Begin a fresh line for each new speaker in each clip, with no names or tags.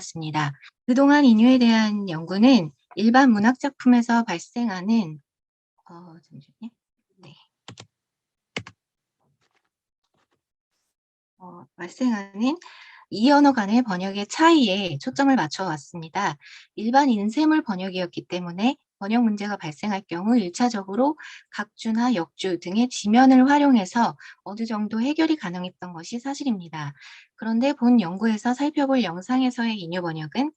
습니다. 그동안 인유에 대한 연구는 일반 문학 작품에서 발생하는 잠시만요. 네. 발생하는 이 언어 간의 번역의 차이에 초점을 맞춰 왔습니다. 일반 인쇄물 번역이었기 때문에 번역 문제가 발생할 경우 1차적으로 각주나 역주 등의 지면을 활용해서 어느 정도 해결이 가능했던 것이 사실입니다. 그런데 본 연구에서 살펴볼 영상에서의 인유 번역은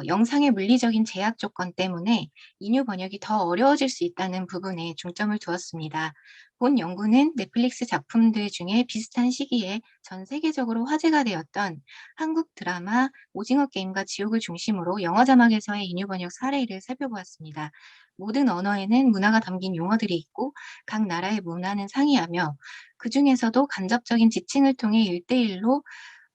영상의 물리적인 제약 조건 때문에 인유 번역이 더 어려워질 수 있다는 부분에 중점을 두었습니다. 본 연구는 넷플릭스 작품들 중에 비슷한 시기에 전 세계적으로 화제가 되었던 한국 드라마 오징어 게임과 지옥을 중심으로 영어 자막에서의 인유 번역 사례를 살펴보았습니다. 모든 언어에는 문화가 담긴 용어들이 있고 각 나라의 문화는 상이하며 그 중에서도 간접적인 지칭을 통해 일대일로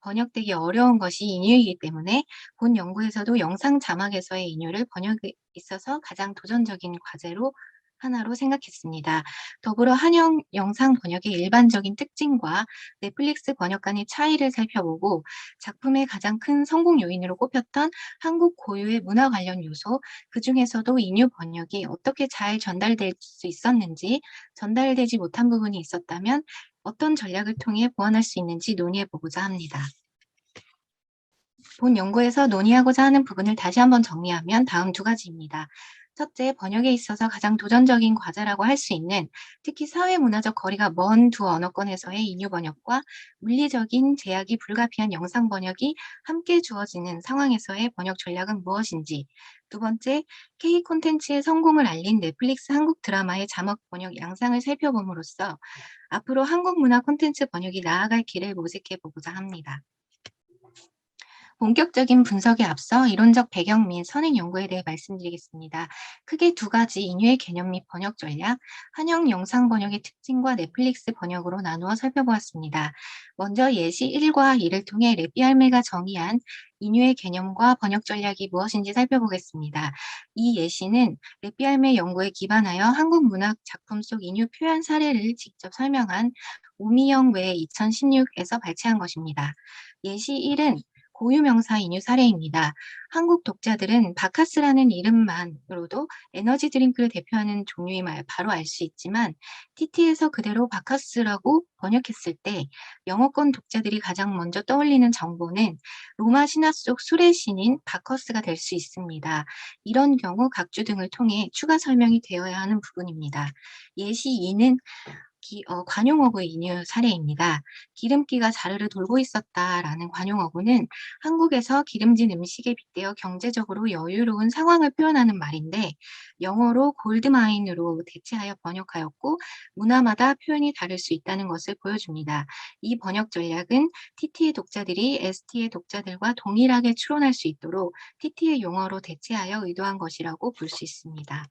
번역되기 어려운 것이 인유이기 때문에 본 연구에서도 영상 자막에서의 인유를 번역에 있어서 가장 도전적인 과제로 하나로 생각했습니다. 더불어 한영 영상 번역의 일반적인 특징과 넷플릭스 번역 간의 차이를 살펴보고 작품의 가장 큰 성공 요인으로 꼽혔던 한국 고유의 문화 관련 요소, 그 중에서도 인유 번역이 어떻게 잘 전달될 수 있었는지, 전달되지 못한 부분이 있었다면 어떤 전략을 통해 보완할 수 있는지 논의해 보고자 합니다. 본 연구에서 논의하고자 하는 부분을 다시 한번 정리하면 다음 두 가지입니다. 첫째, 번역에 있어서 가장 도전적인 과제라고 할 수 있는 특히 사회문화적 거리가 먼 두 언어권에서의 인유 번역과 물리적인 제약이 불가피한 영상 번역이 함께 주어지는 상황에서의 번역 전략은 무엇인지, 두 번째, K 콘텐츠의 성공을 알린 넷플릭스 한국 드라마의 자막 번역 양상을 살펴봄으로써 앞으로 한국 문화 콘텐츠 번역이 나아갈 길을 모색해 보고자 합니다. 본격적인 분석에 앞서 이론적 배경 및 선행 연구에 대해 말씀드리겠습니다. 크게 두 가지 인유의 개념 및 번역 전략, 한영 영상 번역의 특징과 넷플릭스 번역으로 나누어 살펴보았습니다. 먼저 예시 1과 2를 통해 레피알메가 정의한 인유의 개념과 번역 전략이 무엇인지 살펴보겠습니다. 이 예시는 레피알메 연구에 기반하여 한국 문학 작품 속 인유 표현 사례를 직접 설명한 오미영 외 2016에서 발췌한 것입니다. 예시 1은 고유명사 인유 사례입니다. 한국 독자들은 바카스라는 이름만으로도 에너지 드링크를 대표하는 종류임을 바로 알 수 있지만 TT에서 그대로 바카스라고 번역했을 때 영어권 독자들이 가장 먼저 떠올리는 정보는 로마 신화 속 술의 신인 바커스가 될 수 있습니다. 이런 경우 각주 등을 통해 추가 설명이 되어야 하는 부분입니다. 예시 2는 관용어구의 인유 사례입니다. 기름기가 자르르 돌고 있었다라는 관용어구는 한국에서 기름진 음식에 빗대어 경제적으로 여유로운 상황을 표현하는 말인데 영어로 골드마인으로 대체하여 번역하였고 문화마다 표현이 다를 수 있다는 것을 보여줍니다. 이 번역 전략은 TT의 독자들이 ST의 독자들과 동일하게 추론할 수 있도록 TT의 용어로 대체하여 의도한 것이라고 볼 수 있습니다.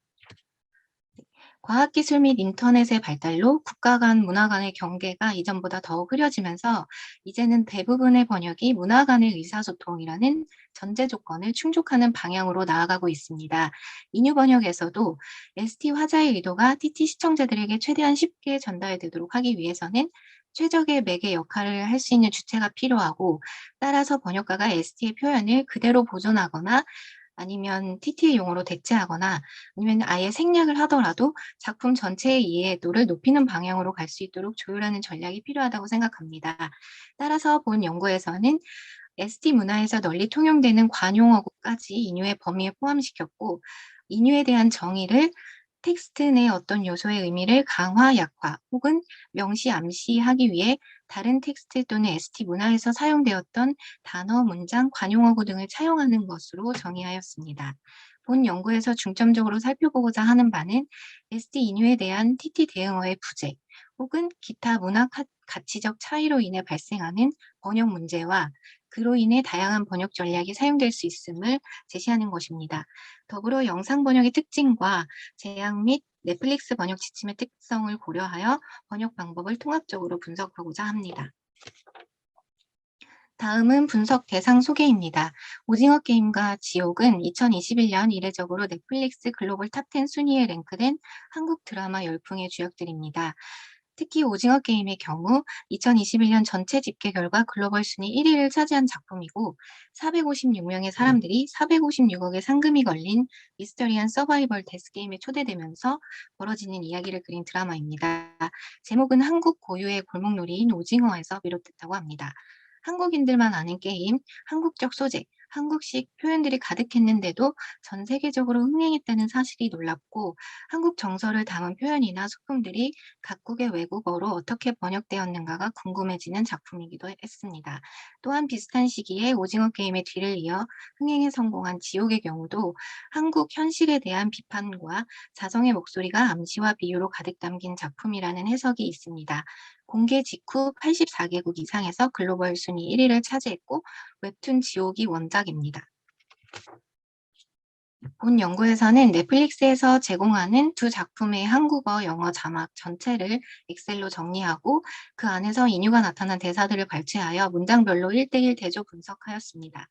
과학기술 및 인터넷의 발달로 국가 간 문화 간의 경계가 이전보다 더욱 흐려지면서 이제는 대부분의 번역이 문화 간의 의사소통이라는 전제 조건을 충족하는 방향으로 나아가고 있습니다. 인유 번역에서도 ST 화자의 의도가 TT 시청자들에게 최대한 쉽게 전달되도록 하기 위해서는 최적의 매개 역할을 할 수 있는 주체가 필요하고 따라서 번역가가 ST의 표현을 그대로 보존하거나 아니면 TT의 용어로 대체하거나 아니면 아예 생략을 하더라도 작품 전체의 이해도를 높이는 방향으로 갈 수 있도록 조율하는 전략이 필요하다고 생각합니다. 따라서 본 연구에서는 ST 문화에서 널리 통용되는 관용어구까지 인유의 범위에 포함시켰고 인유에 대한 정의를 텍스트 내 어떤 요소의 의미를 강화, 약화 혹은 명시, 암시하기 위해 다른 텍스트 또는 ST 문화에서 사용되었던 단어, 문장, 관용어구 등을 차용하는 것으로 정의하였습니다. 본 연구에서 중점적으로 살펴보고자 하는 바는 ST 인유에 대한 TT 대응어의 부재 혹은 기타 문화 가치적 차이로 인해 발생하는 번역 문제와 그로 인해 다양한 번역 전략이 사용될 수 있음을 제시하는 것입니다. 더불어 영상 번역의 특징과 제약 및 넷플릭스 번역 지침의 특성을 고려하여 번역 방법을 통합적으로 분석하고자 합니다. 다음은 분석 대상 소개입니다. 오징어 게임과 지옥은 2021년 이례적으로 넷플릭스 글로벌 탑10 순위에 랭크된 한국 드라마 열풍의 주역들입니다. 특히 오징어 게임의 경우 2021년 전체 집계 결과 글로벌 순위 1위를 차지한 작품이고 456명의 사람들이 456억의 상금이 걸린 미스터리한 서바이벌 데스 게임에 초대되면서 벌어지는 이야기를 그린 드라마입니다. 제목은 한국 고유의 골목놀이인 오징어에서 비롯됐다고 합니다. 한국인들만 아는 게임, 한국적 소재, 한국식 표현들이 가득했는데도 전 세계적으로 흥행했다는 사실이 놀랍고 한국 정서를 담은 표현이나 소품들이 각국의 외국어로 어떻게 번역되었는가가 궁금해지는 작품이기도 했습니다. 또한 비슷한 시기에 오징어 게임의 뒤를 이어 흥행에 성공한 지옥의 경우도 한국 현실에 대한 비판과 자성의 목소리가 암시와 비유로 가득 담긴 작품이라는 해석이 있습니다. 공개 직후 84개국 이상에서 글로벌 순위 1위를 차지했고 웹툰 지옥이 원작입니다. 본 연구에서는 넷플릭스에서 제공하는 두 작품의 한국어, 영어 자막 전체를 엑셀로 정리하고 그 안에서 인유가 나타난 대사들을 발췌하여 문장별로 1대1 대조 분석하였습니다.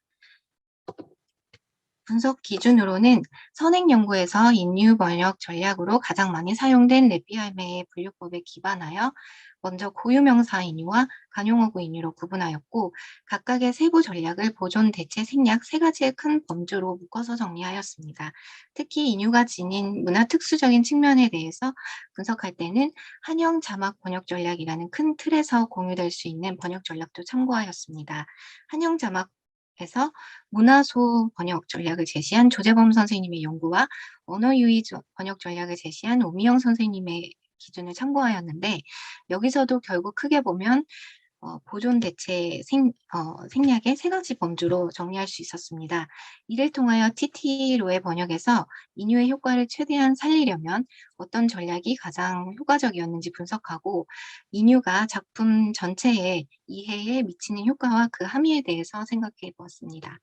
분석 기준으로는 선행 연구에서 인유 번역 전략으로 가장 많이 사용된 랩비알매의 분류법에 기반하여 먼저 고유명사 인유와 관용어구 인유로 구분하였고 각각의 세부 전략을 보존, 대체, 생략 세 가지의 큰 범주로 묶어서 정리하였습니다. 특히 인유가 지닌 문화 특수적인 측면에 대해서 분석할 때는 한영 자막 번역 전략이라는 큰 틀에서 공유될 수 있는 번역 전략도 참고하였습니다. 한영 자막 에서 문화소 번역 전략을 제시한 조재범 선생님의 연구와 언어유희 번역 전략을 제시한 오미영 선생님의 기준을 참고하였는데 여기서도 결국 크게 보면 보존, 대체, 생략의 세 가지 범주로 정리할 수 있었습니다. 이를 통하여 TT로의 번역에서 인유의 효과를 최대한 살리려면 어떤 전략이 가장 효과적이었는지 분석하고 인유가 작품 전체의 이해에 미치는 효과와 그 함의에 대해서 생각해 보았습니다.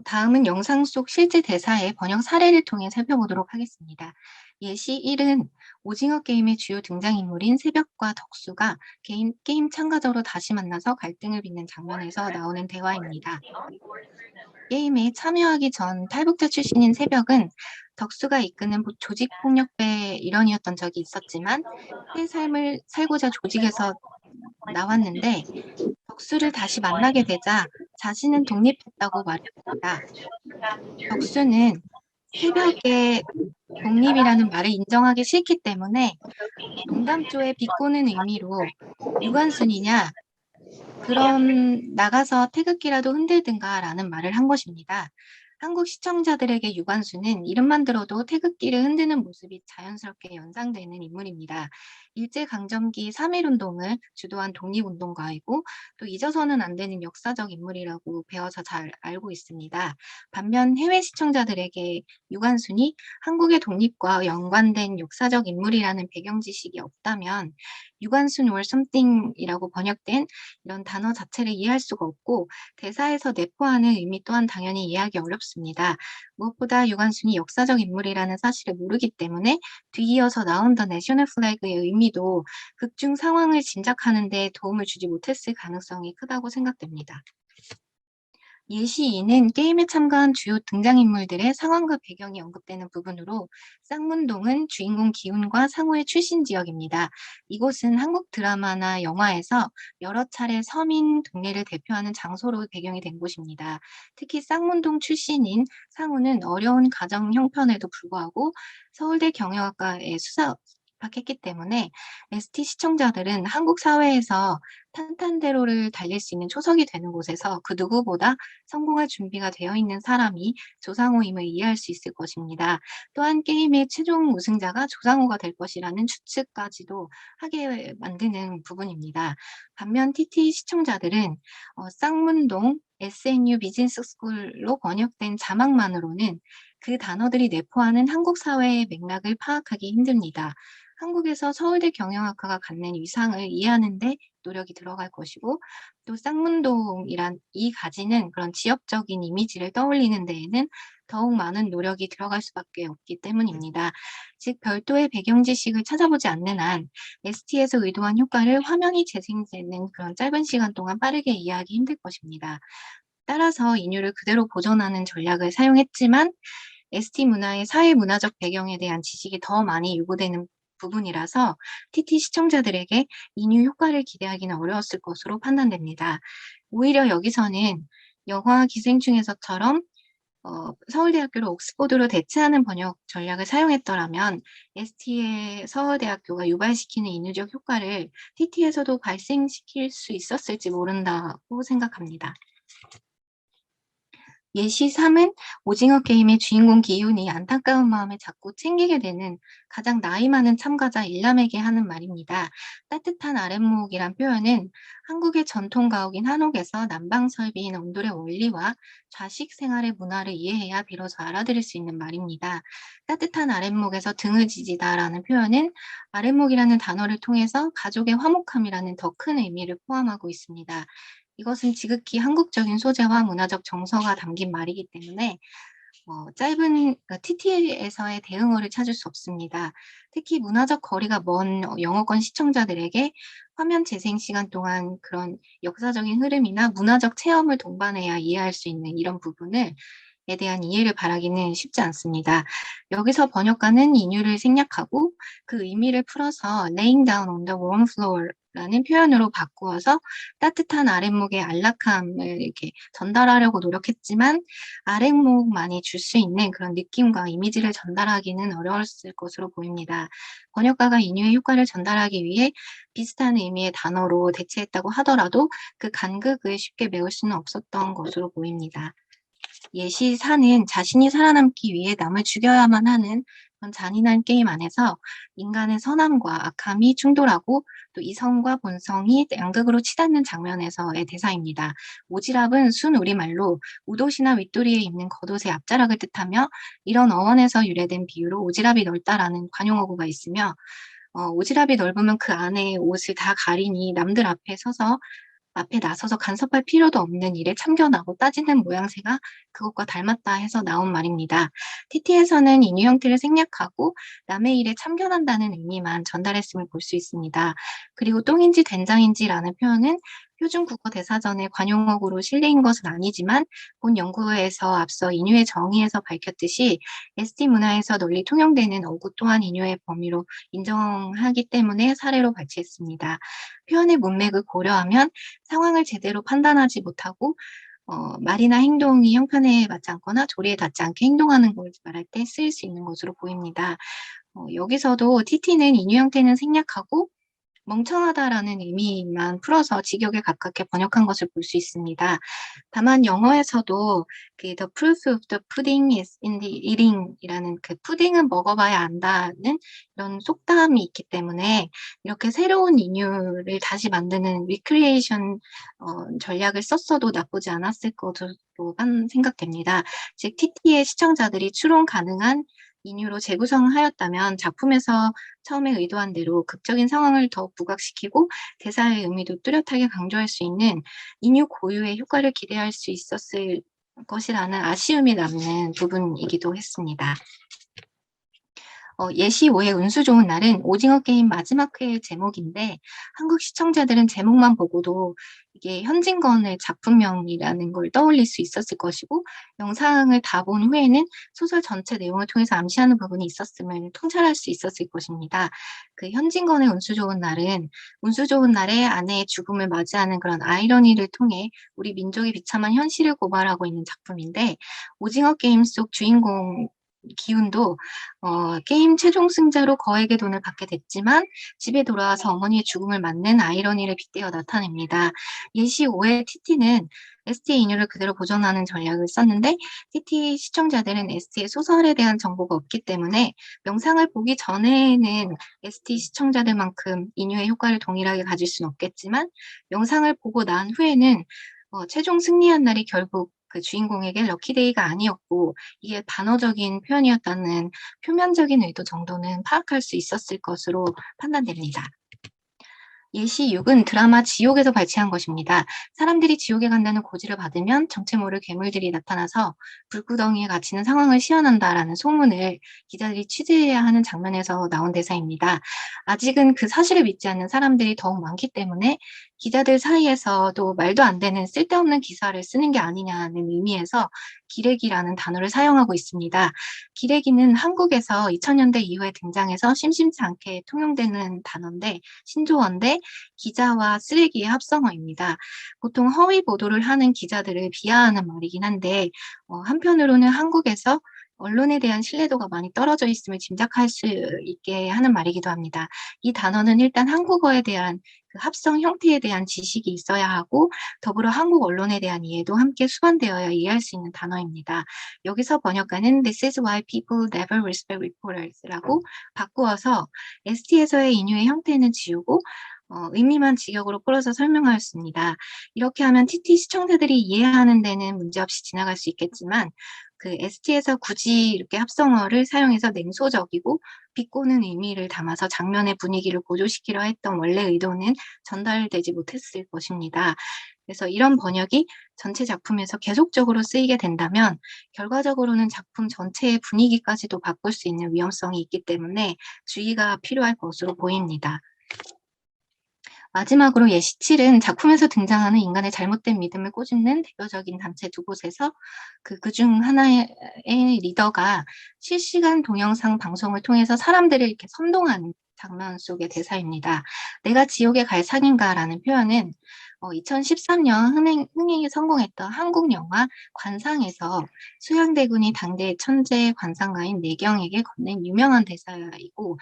다음은 영상 속 실제 대사의 번역 사례를 통해 살펴보도록 하겠습니다. 예시 1은 오징어 게임의 주요 등장인물인 새벽과 덕수가 게임 참가자로 다시 만나서 갈등을 빚는 장면에서 나오는 대화입니다. 게임에 참여하기 전 탈북자 출신인 새벽은 덕수가 이끄는 조직폭력배의 일원이었던 적이 있었지만 새 삶을 살고자 조직에서 나왔는데 덕수를 다시 만나게 되자 자신은 독립했다고 말했습니다. 덕수는 새벽의 독립이라는 말을 인정하기 싫기 때문에 농담조에 비꼬는 의미로 "유관순이냐? 그럼 나가서 태극기라도 흔들든가"라는 말을 한 것입니다. 한국 시청자들에게 유관순은 이름만 들어도 태극기를 흔드는 모습이 자연스럽게 연상되는 인물입니다. 일제강점기 3.1운동을 주도한 독립운동가이고 또 잊어서는 안 되는 역사적 인물이라고 배워서 잘 알고 있습니다. 반면 해외 시청자들에게 유관순이 한국의 독립과 연관된 역사적 인물이라는 배경 지식이 없다면 유관순 or something이라고 번역된 이런 단어 자체를 이해할 수가 없고 대사에서 내포하는 의미 또한 당연히 이해하기 어렵습니다. 무엇보다 유관순이 역사적 인물이라는 사실을 모르기 때문에 뒤이어서 나온 더 내셔널 플래그의 의미도 극중 상황을 짐작하는 데 도움을 주지 못했을 가능성이 크다고 생각됩니다. 예시 2는 게임에 참가한 주요 등장인물들의 상황과 배경이 언급되는 부분으로 쌍문동은 주인공 기훈과 상호의 출신 지역입니다. 이곳은 한국 드라마나 영화에서 여러 차례 서민 동네를 대표하는 장소로 배경이 된 곳입니다. 특히 쌍문동 출신인 상호는 어려운 가정 형편에도 불구하고 서울대 경영학과에 입학했기 때문에 ST 시청자들은 한국 사회에서 탄탄대로를 달릴 수 있는 초석이 되는 곳에서 그 누구보다 성공할 준비가 되어 있는 사람이 조상호임을 이해할 수 있을 것입니다. 또한 게임의 최종 우승자가 조상호가 될 것이라는 추측까지도 하게 만드는 부분입니다. 반면 TT 시청자들은 쌍문동 SNU 비즈니스 스쿨로 번역된 자막만으로는 그 단어들이 내포하는 한국 사회의 맥락을 파악하기 힘듭니다. 한국에서 서울대 경영학과가 갖는 위상을 이해하는 데 노력이 들어갈 것이고 또 쌍문동이란 이 가지는 그런 지역적인 이미지를 떠올리는 데에는 더욱 많은 노력이 들어갈 수밖에 없기 때문입니다. 즉 별도의 배경 지식을 찾아보지 않는 한 ST에서 의도한 효과를 화면이 재생되는 그런 짧은 시간 동안 빠르게 이해하기 힘들 것입니다. 따라서 인유를 그대로 보존하는 전략을 사용했지만 ST 문화의 사회 문화적 배경에 대한 지식이 더 많이 요구되는 부분이라서 TT 시청자들에게 인유 효과를 기대하기는 어려웠을 것으로 판단됩니다. 오히려 여기서는 영화 기생충에서처럼 서울대학교를 옥스포드로 대체하는 번역 전략을 사용했더라면 ST의 서울대학교가 유발시키는 인유적 효과를 TT에서도 발생시킬 수 있었을지 모른다고 생각합니다. 예시 3은 오징어 게임의 주인공 기훈이 안타까운 마음에 자꾸 챙기게 되는 가장 나이 많은 참가자 일남에게 하는 말입니다. 따뜻한 아랫목이란 표현은 한국의 전통 가옥인 한옥에서 난방 설비인 온돌의 원리와 좌식 생활의 문화를 이해해야 비로소 알아들을 수 있는 말입니다. 따뜻한 아랫목에서 등을 지지다라는 표현은 아랫목이라는 단어를 통해서 가족의 화목함이라는 더 큰 의미를 포함하고 있습니다. 이것은 지극히 한국적인 소재와 문화적 정서가 담긴 말이기 때문에 짧은 TT에서의 대응어를 찾을 수 없습니다. 특히 문화적 거리가 먼 영어권 시청자들에게 화면 재생 시간 동안 그런 역사적인 흐름이나 문화적 체험을 동반해야 이해할 수 있는 이런 부분을 에 대한 이해를 바라기는 쉽지 않습니다. 여기서 번역가는 인유를 생략하고 그 의미를 풀어서 laying down on the warm floor 라는 표현으로 바꾸어서 따뜻한 아랫목의 안락함을 이렇게 전달하려고 노력했지만 아랫목만이 줄 수 있는 그런 느낌과 이미지를 전달하기는 어려웠을 것으로 보입니다. 번역가가 인유의 효과를 전달하기 위해 비슷한 의미의 단어로 대체했다고 하더라도 그 간극을 쉽게 메울 수는 없었던 것으로 보입니다. 예시 4는 자신이 살아남기 위해 남을 죽여야만 하는 그런 잔인한 게임 안에서 인간의 선함과 악함이 충돌하고 또 이성과 본성이 양극으로 치닫는 장면에서의 대사입니다. 오지랖은 순 우리말로 웃옷이나 윗도리에 입는 겉옷의 앞자락을 뜻하며 이런 어원에서 유래된 비유로 오지랖이 넓다라는 관용어구가 있으며 오지랖이 넓으면 그 안에 옷을 다 가리니 남들 앞에 나서서 간섭할 필요도 없는 일에 참견하고 따지는 모양새가 그것과 닮았다 해서 나온 말입니다. TT에서는 인유 형태를 생략하고 남의 일에 참견한다는 의미만 전달했음을 볼 수 있습니다. 그리고 똥인지 된장인지라는 표현은 표준 국어 대사전의 관용어구로 실린 것은 아니지만 본 연구에서 앞서 인유의 정의에서 밝혔듯이 ST 문화에서 널리 통용되는 어구 또한 인유의 범위로 인정하기 때문에 사례로 발췌했습니다. 표현의 문맥을 고려하면 상황을 제대로 판단하지 못하고 말이나 행동이 형편에 맞지 않거나 조리에 닿지 않게 행동하는 걸 말할 때 쓰일 수 있는 것으로 보입니다. 여기서도 TT는 인유 형태는 생략하고 멍청하다라는 의미만 풀어서 직역에 가깝게 번역한 것을 볼 수 있습니다. 다만 영어에서도 그 The proof of the pudding is in the eating이라는 그 푸딩은 먹어봐야 안다는 이런 속담이 있기 때문에 이렇게 새로운 인유를 다시 만드는 리크리에이션 전략을 썼어도 나쁘지 않았을 것으로만 생각됩니다. 즉 TT의 시청자들이 추론 가능한 인유로 재구성하였다면 작품에서 처음에 의도한 대로 극적인 상황을 더 부각시키고 대사의 의미도 뚜렷하게 강조할 수 있는 인유 고유의 효과를 기대할 수 있었을 것이라는 아쉬움이 남는 부분이기도 했습니다. 예시 5의 운수 좋은 날은 오징어 게임 마지막 회의 제목인데 한국 시청자들은 제목만 보고도 이게 현진건의 작품명이라는 걸 떠올릴 수 있었을 것이고 영상을 다 본 후에는 소설 전체 내용을 통해서 암시하는 부분이 있었음을 통찰할 수 있었을 것입니다. 그 현진건의 운수 좋은 날은 운수 좋은 날에 아내의 죽음을 맞이하는 그런 아이러니를 통해 우리 민족의 비참한 현실을 고발하고 있는 작품인데 오징어 게임 속 주인공 기훈도 게임 최종 승자로 거액의 돈을 받게 됐지만 집에 돌아와서 어머니의 죽음을 맞는 아이러니를 빗대어 나타냅니다. 예시 5의 TT는 ST의 인유를 그대로 보존하는 전략을 썼는데 TT 시청자들은 ST의 소설에 대한 정보가 없기 때문에 영상을 보기 전에는 ST 시청자들만큼 인유의 효과를 동일하게 가질 수는 없겠지만 영상을 보고 난 후에는 최종 승리한 날이 결국 그 주인공에게 럭키데이가 아니었고 이게 반어적인 표현이었다는 표면적인 의도 정도는 파악할 수 있었을 것으로 판단됩니다. 예시 6은 드라마 지옥에서 발췌한 것입니다. 사람들이 지옥에 간다는 고지를 받으면 정체 모를 괴물들이 나타나서 불구덩이에 갇히는 상황을 시연한다라는 소문을 기자들이 취재해야 하는 장면에서 나온 대사입니다. 아직은 그 사실을 믿지 않는 사람들이 더욱 많기 때문에 기자들 사이에서도 말도 안 되는 쓸데없는 기사를 쓰는 게 아니냐는 의미에서 기레기라는 단어를 사용하고 있습니다. 기레기는 한국에서 2000년대 이후에 등장해서 심심치 않게 통용되는 단어인데 신조어인데 기자와 쓰레기의 합성어입니다. 보통 허위 보도를 하는 기자들을 비하하는 말이긴 한데 한편으로는 한국에서 언론에 대한 신뢰도가 많이 떨어져 있음을 짐작할 수 있게 하는 말이기도 합니다. 이 단어는 일단 한국어에 대한 그 합성 형태에 대한 지식이 있어야 하고 더불어 한국 언론에 대한 이해도 함께 수반되어야 이해할 수 있는 단어입니다. 여기서 번역가는 This is why people never respect reporters라고 바꾸어서 ST에서의 인유의 형태는 지우고 의미만 직역으로 풀어서 설명하였습니다. 이렇게 하면 TT 시청자들이 이해하는 데는 문제없이 지나갈 수 있겠지만 그 ST에서 굳이 이렇게 합성어를 사용해서 냉소적이고 비꼬는 의미를 담아서 장면의 분위기를 고조시키려 했던 원래 의도는 전달되지 못했을 것입니다. 그래서 이런 번역이 전체 작품에서 계속적으로 쓰이게 된다면 결과적으로는 작품 전체의 분위기까지도 바꿀 수 있는 위험성이 있기 때문에 주의가 필요할 것으로 보입니다. 마지막으로 예시7은 작품에서 등장하는 인간의 잘못된 믿음을 꼬집는 대표적인 단체 두 곳에서 그중 하나의 리더가 실시간 동영상 방송을 통해서 사람들을 이렇게 선동하는 장면 속의 대사입니다. 내가 지옥에 갈 상인가라는 표현은 2013년 흥행에 성공했던 한국 영화 관상에서 수양대군이 당대의 천재 관상가인 내경에게 건넨 유명한 대사이고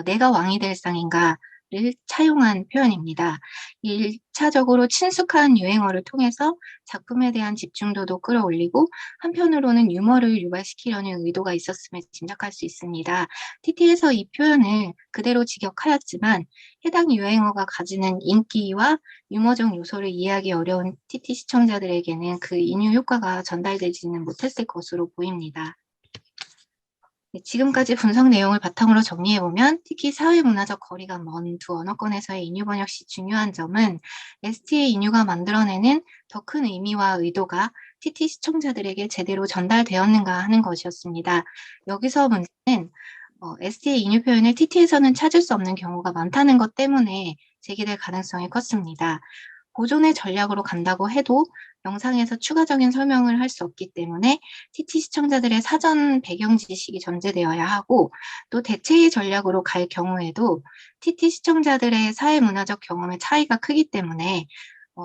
내가 왕이 될 상인가 를 차용한 표현입니다. 1차적으로 친숙한 유행어를 통해서 작품에 대한 집중도도 끌어올리고 한편으로는 유머를 유발시키려는 의도가 있었음을 짐작할 수 있습니다. TT에서 이 표현을 그대로 직역하였지만 해당 유행어가 가지는 인기와 유머적 요소를 이해하기 어려운 TT 시청자들에게는 그 인유 효과가 전달되지는 못했을 것으로 보입니다. 네, 지금까지 분석 내용을 바탕으로 정리해보면 특히 사회문화적 거리가 먼 두 언어권에서의 인유 번역 시 중요한 점은 ST의 인유가 만들어내는 더 큰 의미와 의도가 TT 시청자들에게 제대로 전달되었는가 하는 것이었습니다. 여기서 문제는 ST의 인유 표현을 TT에서는 찾을 수 없는 경우가 많다는 것 때문에 제기될 가능성이 컸습니다. 보존의 전략으로 간다고 해도 영상에서 추가적인 설명을 할 수 없기 때문에 TT 시청자들의 사전 배경 지식이 전제되어야 하고 또 대체의 전략으로 갈 경우에도 TT 시청자들의 사회문화적 경험의 차이가 크기 때문에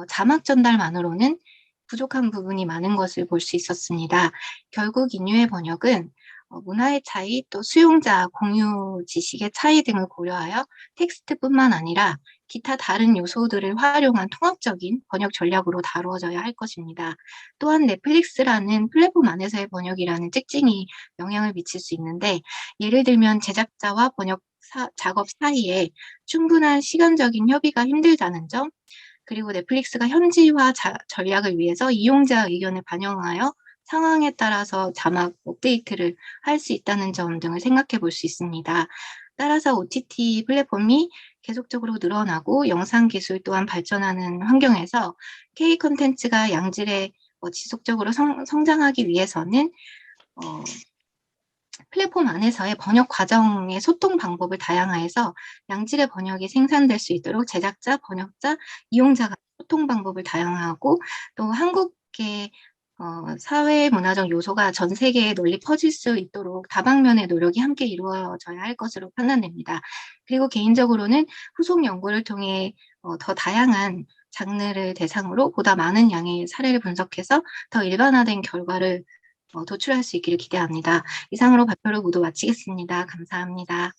자막 전달만으로는 부족한 부분이 많은 것을 볼 수 있었습니다. 결국 인유의 번역은 문화의 차이, 또 수용자, 공유 지식의 차이 등을 고려하여 텍스트뿐만 아니라 기타 다른 요소들을 활용한 통합적인 번역 전략으로 다루어져야 할 것입니다. 또한 넷플릭스라는 플랫폼 안에서의 번역이라는 특징이 영향을 미칠 수 있는데 예를 들면 제작자와 번역 작업 사이에 충분한 시간적인 협의가 힘들다는 점, 그리고 넷플릭스가 현지화 전략을 위해서 이용자 의견을 반영하여 상황에 따라서 자막 업데이트를 할 수 있다는 점 등을 생각해 볼 수 있습니다. 따라서 OTT 플랫폼이 계속적으로 늘어나고 영상 기술 또한 발전하는 환경에서 K 콘텐츠가 양질의 지속적으로 성장하기 위해서는 플랫폼 안에서의 번역 과정의 소통 방법을 다양화해서 양질의 번역이 생산될 수 있도록 제작자, 번역자, 이용자가 소통 방법을 다양화하고 또 한국의 사회 문화적 요소가 전 세계에 널리 퍼질 수 있도록 다방면의 노력이 함께 이루어져야 할 것으로 판단됩니다. 그리고 개인적으로는 후속 연구를 통해 더 다양한 장르를 대상으로 보다 많은 양의 사례를 분석해서 더 일반화된 결과를 도출할 수 있기를 기대합니다. 이상으로 발표를 모두 마치겠습니다. 감사합니다.